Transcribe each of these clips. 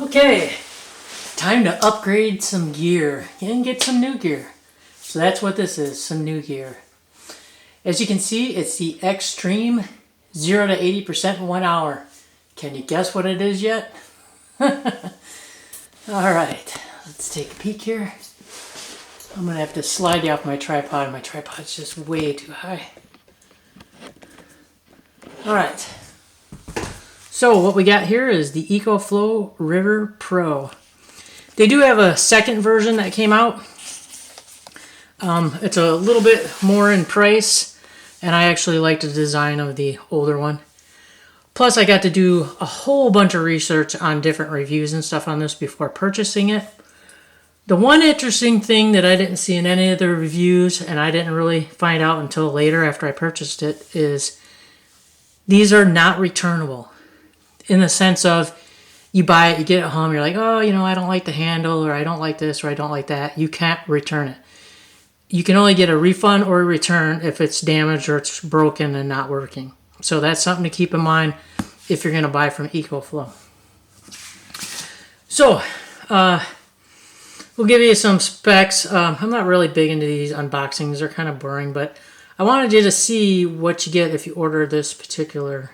Okay, time to upgrade some gear and get some new gear. So that's what this is, some new gear. As you can see, it's the Extreme 0 to 80% in 1 hour. Can you guess what it is yet? Alright, let's take a peek here. I'm going to have to slide you off my tripod. My tripod's just way too high. Alright. So what we got here is the Ecoflow River Pro. They do have a second version that came out. It's a little bit more in price, and I actually like the design of the older one. Plus, I got to do a whole bunch of research on different reviews and stuff on this before purchasing it. The one interesting thing that I didn't see in any of the reviews, and I didn't really find out until later after I purchased it, is these are not returnable. In the sense of, you buy it, you get it home, you're like, oh, I don't like the handle, or I don't like this, or I don't like that. You can't return it. You can only get a refund or a return if it's damaged or it's broken and not working. So that's something to keep in mind if you're going to buy from Ecoflow. So, we'll give you some specs. I'm not really big into these unboxings. They're kind of boring, but I wanted you to see what you get if you order this particular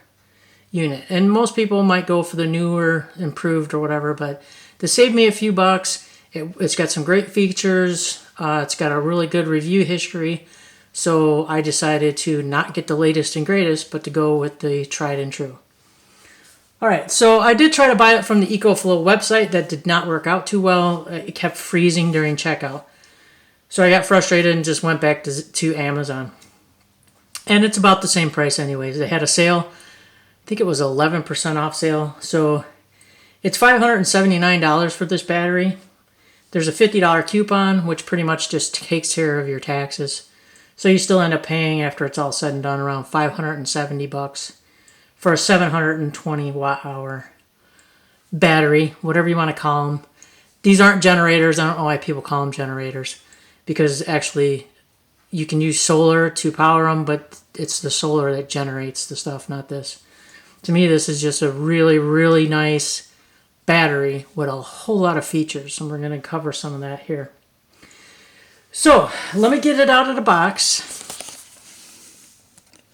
unit. And most people might go for the newer, improved, or whatever, but to save me a few bucks, it's got some great features. It's got a really good review history. So I decided to not get the latest and greatest, but to go with the tried and true. Alright, so I did try to buy it from the Ecoflow website. That did not work out too well. It kept freezing during checkout. So I got frustrated and just went back to Amazon. And it's about the same price anyways. They had a sale. I think it was 11% off sale. So it's $579 for this battery. There's a $50 coupon, which pretty much just takes care of your taxes. So you still end up paying, after it's all said and done, around $570 for a 720 watt hour battery, whatever you want to call them. These aren't generators. I don't know why people call them generators, because actually you can use solar to power them, but it's the solar that generates the stuff, not this. To me, this is just a really, really nice battery with a whole lot of features, and we're going to cover some of that here. So, let me get it out of the box.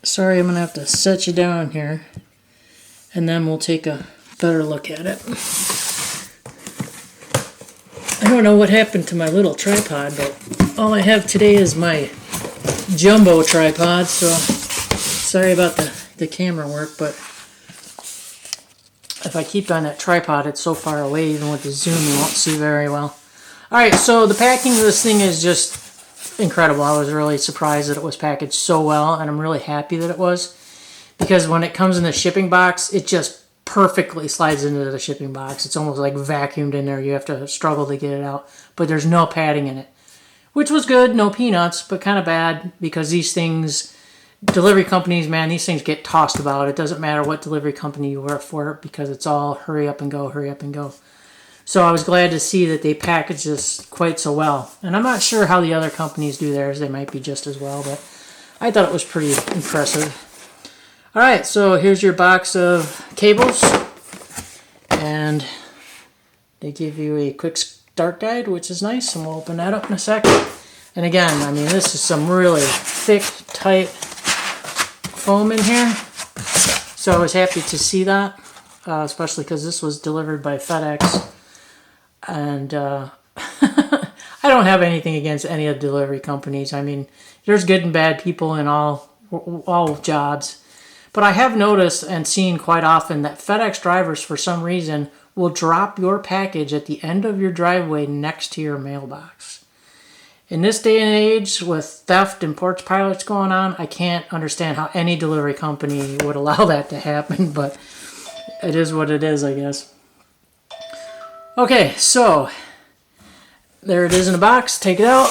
Sorry, I'm going to have to set you down here, and then we'll take a better look at it. I don't know what happened to my little tripod, but all I have today is my jumbo tripod, so sorry about the camera work, but if I keep on that tripod, it's so far away, even with the zoom, you won't see very well. Alright, so the packing of this thing is just incredible. I was really surprised that it was packaged so well, and I'm really happy that it was, because when it comes in the shipping box, it just perfectly slides into the shipping box. It's almost like vacuumed in there. You have to struggle to get it out, but there's no padding in it, which was good. No peanuts, but kind of bad, because these things, delivery companies, man, these things get tossed about. It doesn't matter what delivery company you work for, because it's all hurry up and go, hurry up and go. So I was glad to see that they packaged this quite so well. And I'm not sure how the other companies do theirs. They might be just as well, but I thought it was pretty impressive. Alright, so here's your box of cables. And they give you a quick start guide, which is nice, and we'll open that up in a second. And again, I mean, this is some really thick, tight foam in here. So I was happy to see that, especially because this was delivered by FedEx. And I don't have anything against any of the delivery companies. I mean, there's good and bad people in all jobs. But I have noticed and seen quite often that FedEx drivers, for some reason, will drop your package at the end of your driveway next to your mailbox. In this day and age, with theft and porch pilots going on, I can't understand how any delivery company would allow that to happen, but it is what it is, I guess. Okay, so there it is in a box. Take it out,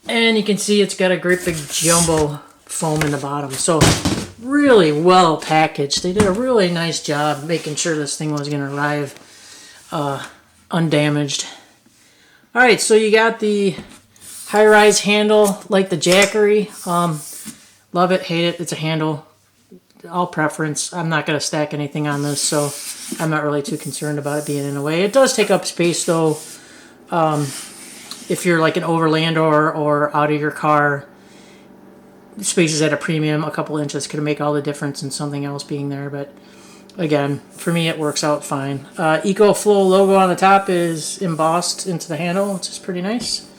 and you can see it's got a great big jumbo foam in the bottom. So really well packaged. They did a really nice job making sure this thing was going to arrive undamaged. Alright, so you got the high-rise handle, like the Jackery. Love it, hate it, it's a handle. All preference. I'm not going to stack anything on this, so I'm not really too concerned about it being in the way. It does take up space though. If you're like an overlander or out of your car, space is at a premium. A couple inches could make all the difference in something else being there. But again, for me, it works out fine. Ecoflow logo on the top is embossed into the handle, which is pretty nice.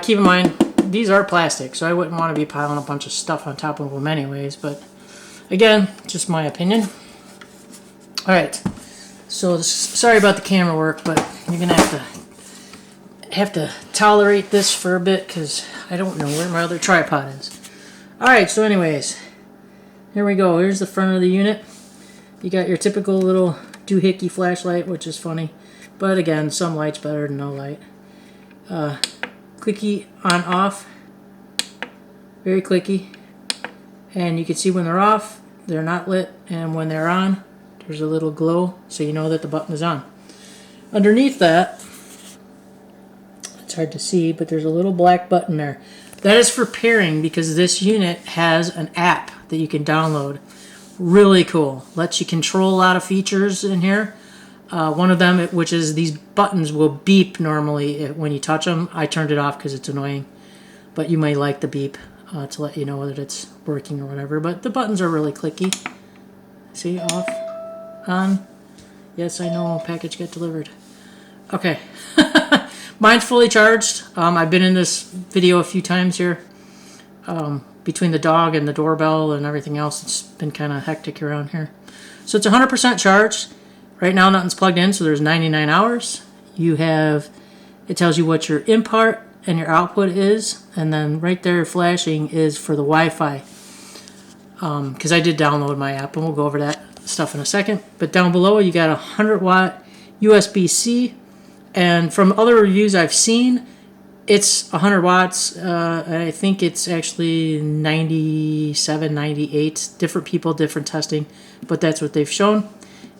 Keep in mind, these are plastic, so I wouldn't want to be piling a bunch of stuff on top of them anyways. But again, just my opinion. All right. So sorry about the camera work, but you're gonna have to tolerate this for a bit because I don't know where my other tripod is. Alright, so anyways, here we go. Here's the front of the unit. You got your typical little doohickey flashlight, which is funny. But again, some light's better than no light. Clicky on off. Very clicky. And you can see when they're off, they're not lit. And when they're on, there's a little glow, so you know that the button is on. Underneath that, it's hard to see, but there's a little black button there. That is for pairing because this unit has an app that you can download. Really cool. Lets you control a lot of features in here. One of them, which is these buttons will beep normally when you touch them. I turned it off because it's annoying, but you may like the beep to let you know that it's working or whatever. But the buttons are really clicky. See, off, on. Yes, I know, package got delivered. Okay. Mine's fully charged. I've been in this video a few times here. Between the dog and the doorbell and everything else, it's been kind of hectic around here. So it's 100% charged. Right now, nothing's plugged in, so there's 99 hours. It tells you what your input and your output is, and then right there flashing is for the Wi-Fi. Because I did download my app, and we'll go over that stuff in a second. But down below, you got a 100-watt USB-C. And from other reviews I've seen, it's 100 watts. I think it's actually 97, 98. Different people, different testing. But that's what they've shown.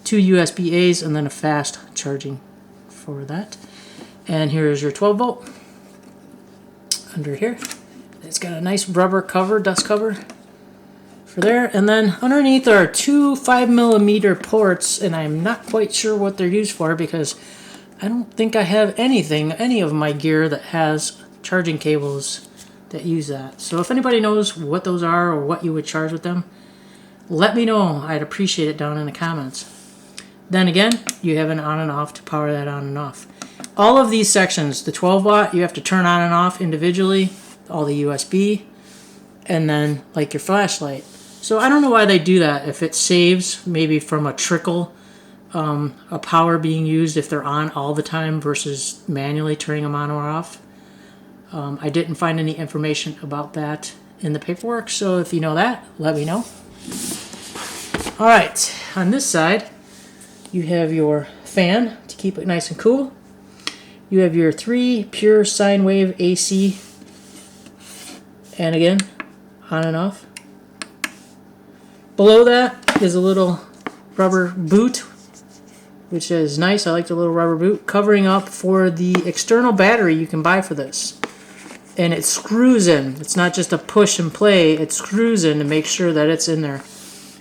2 USB-As and then a fast charging for that. And here's your 12 volt. Under here. It's got a nice rubber cover, dust cover for there. And then underneath are 2 5mm ports. And I'm not quite sure what they're used for because I don't think I have any of my gear that has charging cables that use that. So if anybody knows what those are or what you would charge with them, let me know. I'd appreciate it down in the comments. Then again, you have an on and off to power that on and off. All of these sections, the 12 watt, you have to turn on and off individually, all the USB, and then like your flashlight. So I don't know why they do that, if it saves maybe from a trickle a power being used if they're on all the time versus manually turning them on or off. I didn't find any information about that in the paperwork, so if you know that, let me know. Alright, on this side, you have your fan to keep it nice and cool. You have your 3 pure sine wave AC, and again, on and off. Below that is a little rubber boot, which is nice. I like the little rubber boot covering up for the external battery you can buy for this. And it screws in. It's not just a push and play. It screws in to make sure that it's in there.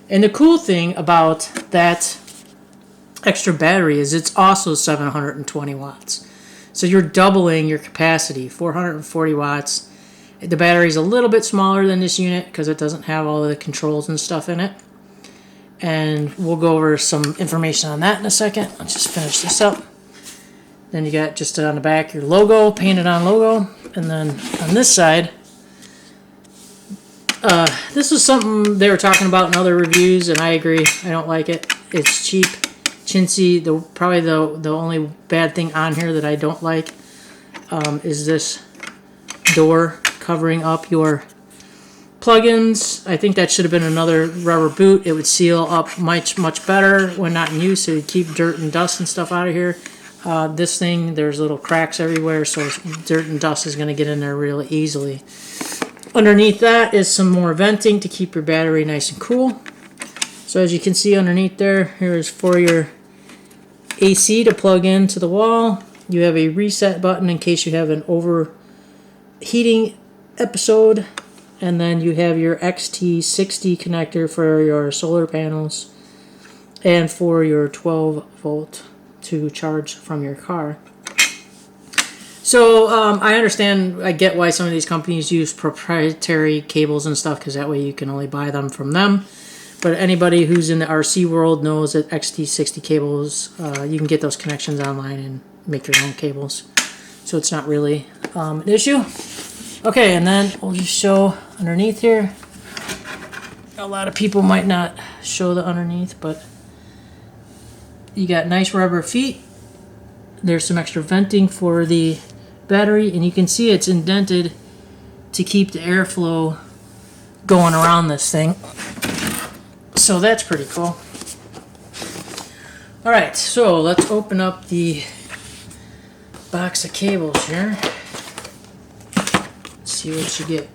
And the cool thing about that extra battery is it's also 720 watts. So you're doubling your capacity, 440 watts. The battery's a little bit smaller than this unit because it doesn't have all of the controls and stuff in it. And we'll go over some information on that in a second. Let's just finish this up. Then you got just on the back your logo, painted on logo. And then on this side, this is something they were talking about in other reviews, and I agree. I don't like it. It's cheap, chintzy. Probably the only bad thing on here that I don't like is this door covering up your plugins. I think that should have been another rubber boot. It would seal up much better when not in use. It would keep dirt and dust and stuff out of here. This thing, there's little cracks everywhere, so dirt and dust is going to get in there really easily. Underneath that is some more venting to keep your battery nice and cool. So as you can see underneath there, here's for your AC to plug into the wall. You have a reset button in case you have an overheating episode. And then you have your XT60 connector for your solar panels. and for your 12 volt to charge from your car. So I understand, I get why some of these companies use proprietary cables and stuff, because that way you can only buy them from them. But anybody who's in the RC world knows that XT60 cables, you can get those connections online and make your own cables. So it's not really an issue. Okay, and then we'll just show underneath here. A lot of people might not show the underneath, but you got nice rubber feet. There's some extra venting for the battery, and you can see it's indented to keep the airflow going around this thing. So that's pretty cool. Alright, so let's open up the box of cables here. Let's see what you get.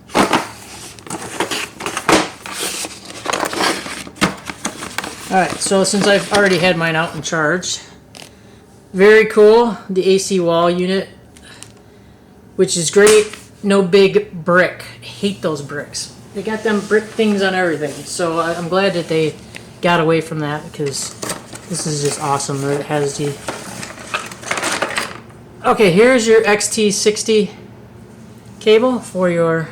Alright, so since I've already had mine out and charged, very cool, the AC wall unit, which is great. No big brick. I hate those bricks. They got them brick things on everything. So I'm glad that they got away from that, because this is just awesome that it has the... Okay, here's your XT60 cable for your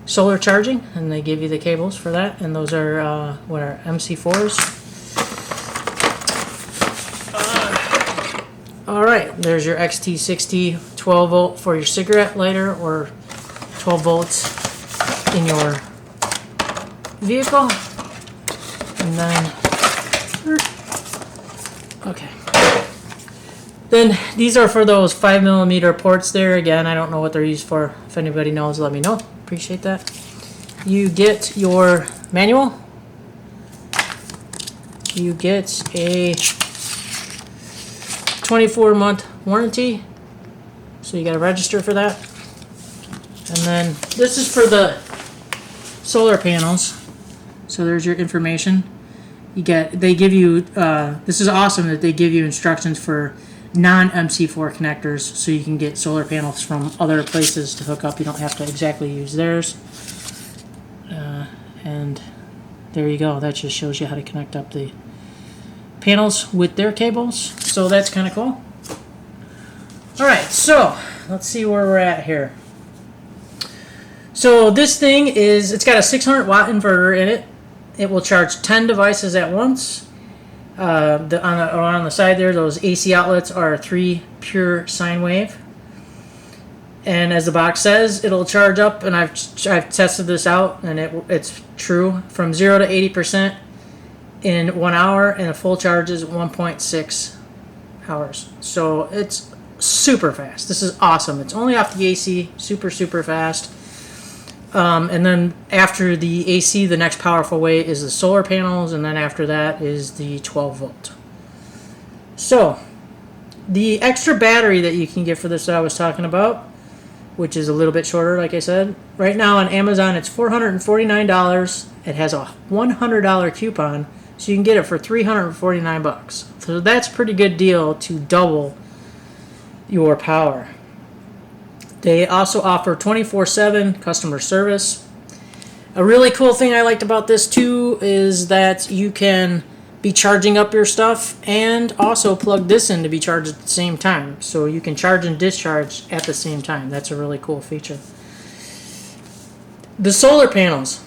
solar charging, and they give you the cables for that, and those are what are MC4s. Alright, there's your XT60 12 volt for your cigarette lighter, or 12 volts in your vehicle. And then, okay. Then these are for those 5mm ports there. Again, I don't know what they're used for. If anybody knows, let me know. Appreciate that. You get your manual. You get a 24-month warranty, so you got to register for that. And then this is for the solar panels. So there's your information. They give you, this is awesome that they give you instructions for non-MC4 connectors, so you can get solar panels from other places to hook up. You don't have to exactly use theirs. And there you go. That just shows you how to connect up the panels with their cables. So that's kind of cool. Alright, so let's see where we're at here. So this thing is, it's got a 600 watt inverter in it. It will charge 10 devices at once. On the side there, those AC outlets are 3 pure sine wave. And as the box says, it'll charge up, and I've tested this out, and it's true, from 0 to 80% in 1 hour, and a full charge is 1.6 hours. So it's super fast. This is awesome. It's only off the AC, super fast. And then after the AC, the next powerful way is the solar panels, and then after that is the 12 volt. So the extra battery that you can get for this that I was talking about, which is a little bit shorter, like I said, right now on Amazon it's $449. It has a $100 coupon, so you can get it for $349. So that's a pretty good deal to double your power. They also offer 24/7 customer service. A really cool thing I liked about this too is that you can be charging up your stuff and also plug this in to be charged at the same time. So you can charge and discharge at the same time. That's a really cool feature. The solar panels.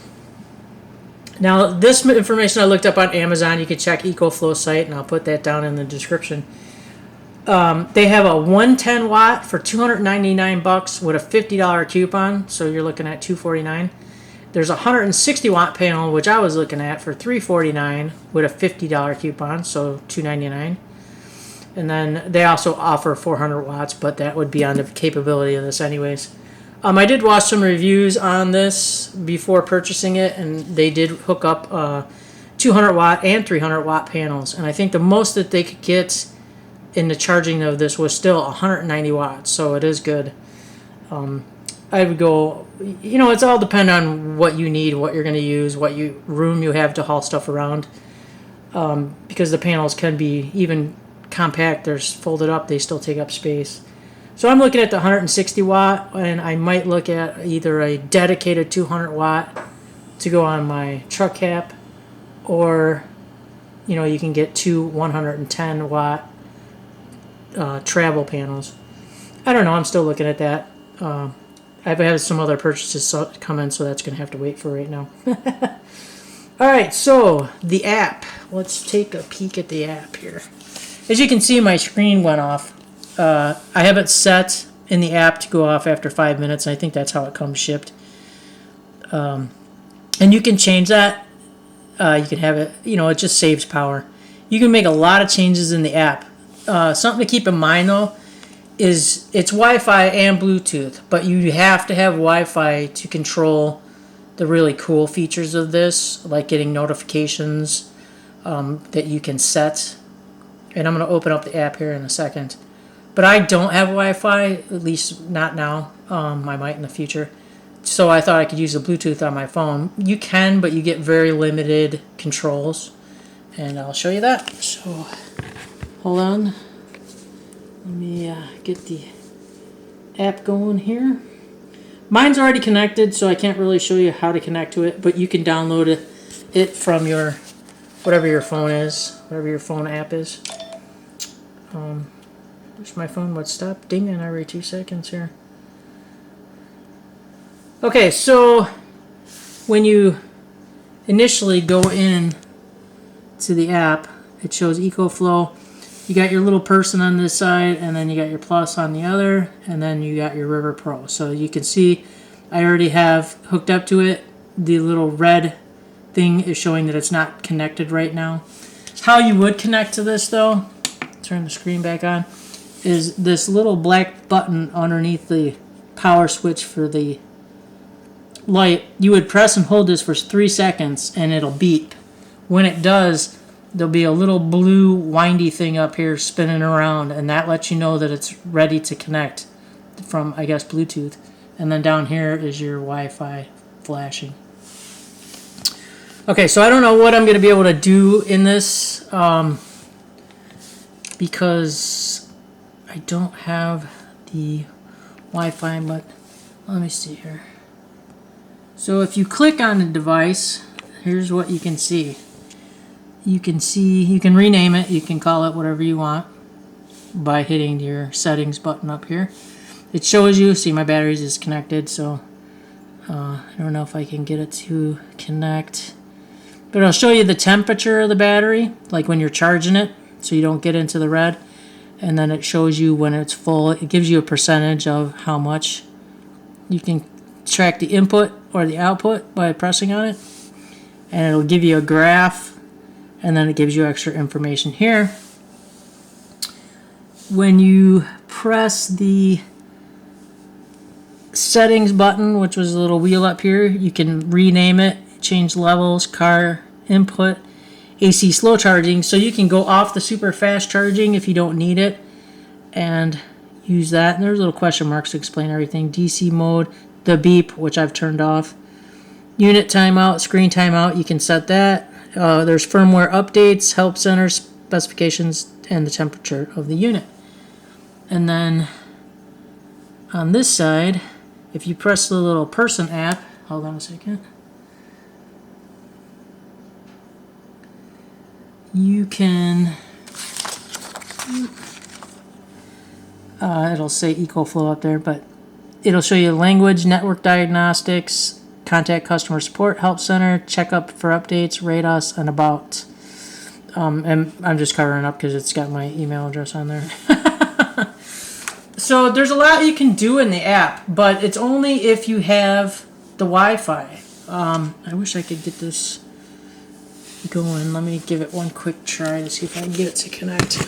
Now this information I looked up on Amazon. You can check Ecoflow site, and I'll put that down in the description. They have a 110 watt for $299 with a $50 coupon, so you're looking at $249. There's a 160 watt panel, which I was looking at, for $349 with a $50 coupon, so $299. And then they also offer 400 watts, but that would be on the capability of this anyways. I did watch some reviews on this before purchasing it, and they did hook up 200 watt and 300 watt panels, and I think the most that they could get in the charging of this was still 190 watts, so it is good. I would go, it's all depend on what you need, what you're going to use, what room you have to haul stuff around, because the panels can be even compact. They're folded up, they still take up space. So I'm looking at the 160 watt, and I might look at either a dedicated 200 watt to go on my truck cap, or you know, you can get 2 110 watt travel panels. I don't know. I'm still looking at that. I've had some other purchases come in, so that's going to have to wait for right now. All right, so the app. Let's take a peek at the app here. As you can see, my screen went off. I have it set in the app to go off after 5 minutes. I think that's how it comes shipped. And you can change that. You can have it, you know, it just saves power. You can make a lot of changes in the app. Something to keep in mind, though, is it's Wi-Fi and Bluetooth, but you have to have Wi-Fi to control the really cool features of this, like getting notifications that you can set. And I'm going to open up the app here in a second. But I don't have Wi-Fi, at least not now. I might in the future. So I thought I could use the Bluetooth on my phone. You can, but you get very limited controls. And I'll show you that. So hold on. Let me get the app going here. Mine's already connected, so I can't really show you how to connect to it, but you can download it from your, whatever your phone is, whatever your phone app is. Wish my phone would stop dinging every 2 seconds here. Okay, so when you initially go in to the app, it shows Ecoflow. You got your little person on this side, and then you got your plus on the other, and then you got your River Pro. So you can see I already have hooked up to it. The little red thing is showing that it's not connected right now. How you would connect to this, though, turn the screen back on, is this little black button underneath the power switch for the light. You would press and hold this for 3 seconds, and it'll beep. When it does, there'll be a little blue windy thing up here spinning around, and that lets you know that it's ready to connect from, I guess, Bluetooth. And then down here is your Wi-Fi flashing. Okay, so I don't know what I'm going to be able to do in this because I don't have the Wi-Fi, but let me see here. So if you click on the device, here's what you can see. You can rename it, you can call it whatever you want by hitting your settings button up here. It shows you, see my batteries is connected, so I don't know if I can get it to connect. But it'll show you the temperature of the battery, like when you're charging it, so you don't get into the red. And then it shows you when it's full. It gives you a percentage of how much. You can track the input or the output by pressing on it. And it'll give you a graph, and then it gives you extra information here. When you press the settings button, which was a little wheel up here, you can rename it, change levels, car input, AC slow charging, so you can go off the super fast charging if you don't need it and use that. And there's little question marks to explain everything. DC mode, the beep, which I've turned off. Unit timeout, screen timeout, you can set that. There's firmware updates, help center specifications, and the temperature of the unit. And then on this side, if you press the little person app, hold on a second, you can, it'll say Ecoflow up there, but it'll show you language, network diagnostics, contact customer support, help center, check up for updates, rate us, and about. And I'm just covering up because it's got my email address on there. So there's a lot you can do in the app, but it's only if you have the Wi-Fi. I wish I could get this going. Let me give it one quick try to see if I can get it to connect.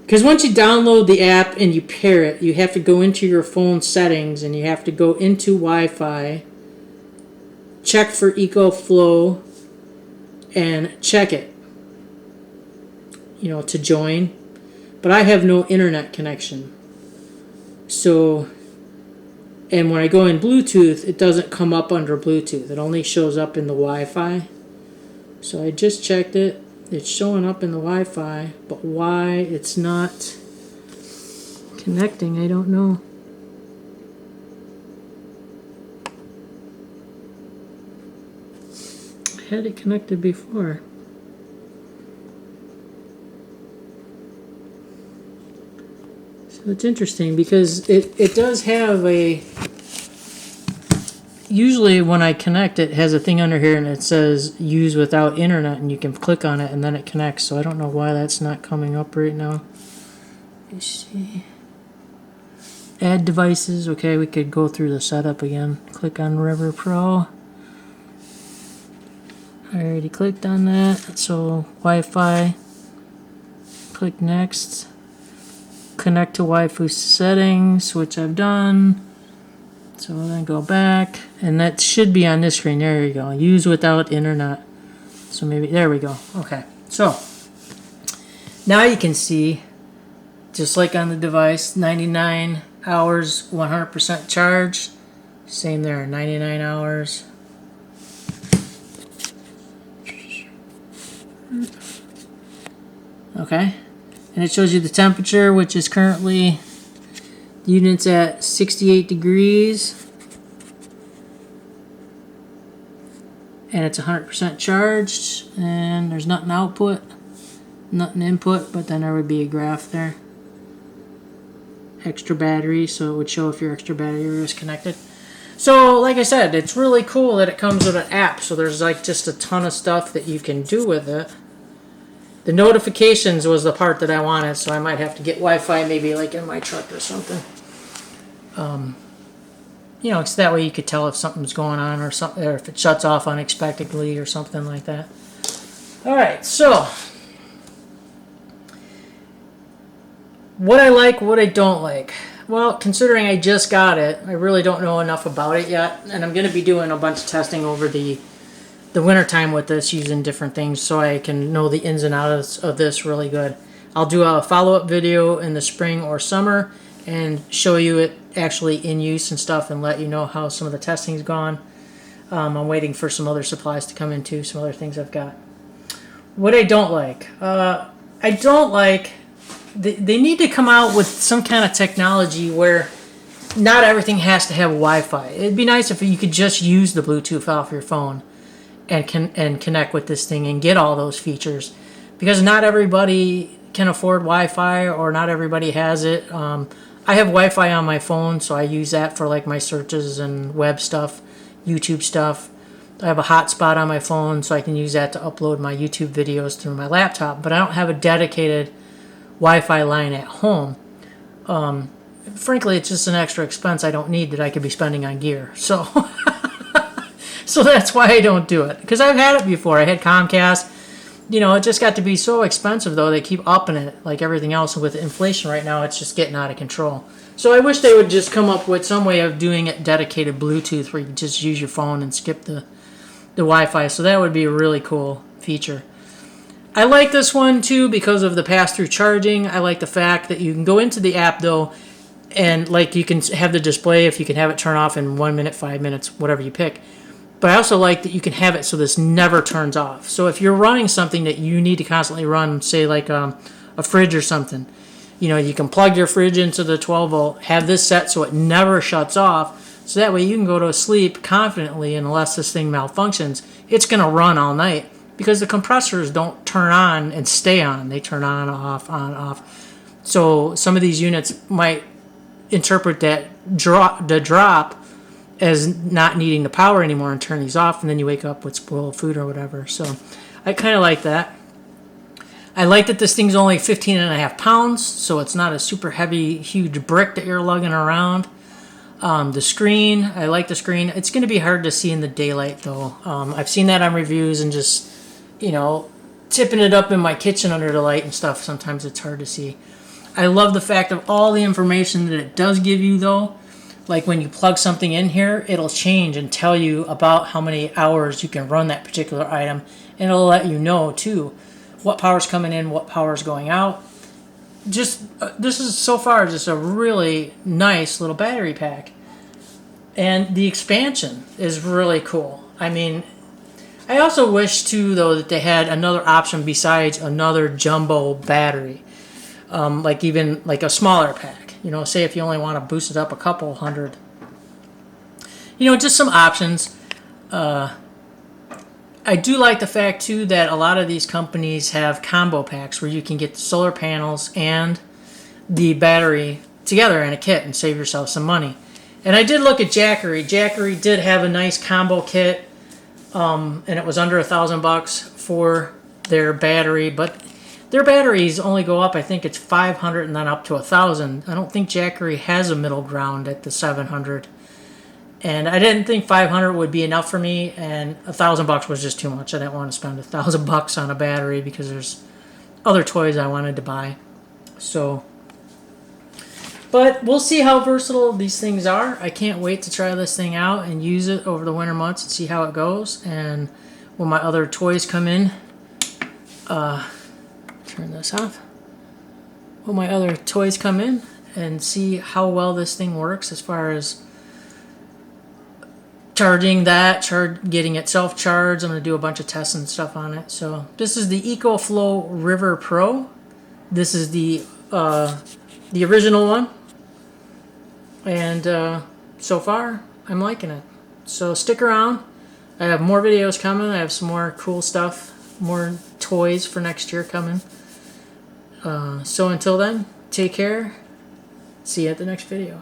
Because once you download the app and you pair it, you have to go into your phone settings and you have to go into Wi-Fi, check for Ecoflow, and check it, to join. But I have no internet connection. So, and when I go in Bluetooth, it doesn't come up under Bluetooth. It only shows up in the Wi-Fi. So I just checked it. It's showing up in the Wi-Fi, but why it's not connecting, I don't know. had it connected before. So it's interesting because it does have a... Usually when I connect it has a thing under here and it says use without internet, and you can click on it and then it connects. So I don't know why that's not coming up right now. Let's see. Add devices. Okay, we could go through the setup again. Click on River Pro. I already clicked on that. So Wi-Fi. Click next. Connect to Wi-Fi settings, which I've done. So then go back, and that should be on this screen. There you go. Use without internet. So maybe, there we go. Okay, so now you can see, just like on the device, 99 hours, 100% charge. Same there, 99 hours. Okay, and it shows you the temperature, which is currently... The unit's at 68 degrees, and it's 100% charged, and there's nothing output, nothing input, but then there would be a graph there. Extra battery, so it would show if your extra battery is connected. So like I said, it's really cool that it comes with an app, so there's like just a ton of stuff that you can do with it. The notifications was the part that I wanted, so I might have to get Wi-Fi maybe like in my truck or something. You know, it's that way you could tell if something's going on or something, or if it shuts off unexpectedly or something like that. All right, so what I like, what I don't like. Well, considering I just got it, I really don't know enough about it yet, and I'm going to be doing a bunch of testing over the winter time with this, using different things so I can know the ins and outs of this really good. I'll do a follow-up video in the spring or summer and show you it actually in use and stuff, and let you know how some of the testing's gone. I'm waiting for some other supplies to come in too, some other things I've got. What I don't like, I don't like, they need to come out with some kind of technology where not everything has to have Wi-Fi. It'd be nice if you could just use the Bluetooth off your phone and connect with this thing and get all those features, because not everybody can afford Wi-Fi, or not everybody has it. I have Wi-Fi on my phone, so I use that for like my searches and web stuff, YouTube stuff. I have a hotspot on my phone, so I can use that to upload my YouTube videos through my laptop, but I don't have a dedicated Wi-Fi line at home. Frankly, it's just an extra expense I don't need that I could be spending on gear. So, so that's why I don't do it, because I've had it before. I had Comcast. You know, it just got to be so expensive, though. They keep upping it like everything else. And with inflation right now, it's just getting out of control. So I wish they would just come up with some way of doing it dedicated Bluetooth, where you can just use your phone and skip the Wi-Fi. So that would be a really cool feature. I like this one, too, because of the pass-through charging. I like the fact that you can go into the app, though, and like you can have the display, if you can have it turn off in 1 minute, 5 minutes, whatever you pick. But I also like that you can have it so this never turns off. So if you're running something that you need to constantly run, say like a fridge or something, you know, you can plug your fridge into the 12 volt, have this set so it never shuts off. So that way you can go to sleep confidently, and unless this thing malfunctions, it's going to run all night, because the compressors don't turn on and stay on. They turn on, off. So some of these units might interpret that the drop as not needing the power anymore and turn these off, and then you wake up with spoiled food or whatever. So I kind of like that. I like that this thing's only 15.5 pounds, so it's not a super heavy, huge brick that you're lugging around. The screen, I like the screen. It's going to be hard to see in the daylight, though. I've seen that on reviews, and just, you know, tipping it up in my kitchen under the light and stuff, sometimes it's hard to see. I love the fact of all the information that it does give you, though. Like when you plug something in here, it'll change and tell you about how many hours you can run that particular item. And it'll let you know, too, what power's coming in, what power's going out. Just this is so far just a really nice little battery pack. And the expansion is really cool. I mean, I also wish, too, though, that they had another option besides another jumbo battery. Like even like a smaller pack. You know, say if you only want to boost it up a couple hundred. You know, just some options. I I do like the fact too that a lot of these companies have combo packs where you can get the solar panels and the battery together in a kit and save yourself some money. And I did look at Jackery. Jackery did have a nice combo kit, and it was under $1,000 for their battery, but their batteries only go up, I think it's 500 and then up to 1,000. I don't think Jackery has a middle ground at the 700. And I didn't think 500 would be enough for me, and $1,000 was just too much. I didn't want to spend $1,000 on a battery because there's other toys I wanted to buy. So, but we'll see how versatile these things are. I can't wait to try this thing out and use it over the winter months and see how it goes. And when my other toys come in, turn this off. When my other toys come in and see how well this thing works as far as charging that, getting it self-charged. I'm going to do a bunch of tests and stuff on it. So this is the Ecoflow River Pro. This is the original one. And so far, I'm liking it. So stick around. I have more videos coming. I have some more cool stuff, more toys for next year coming. So until then, take care. See you at the next video.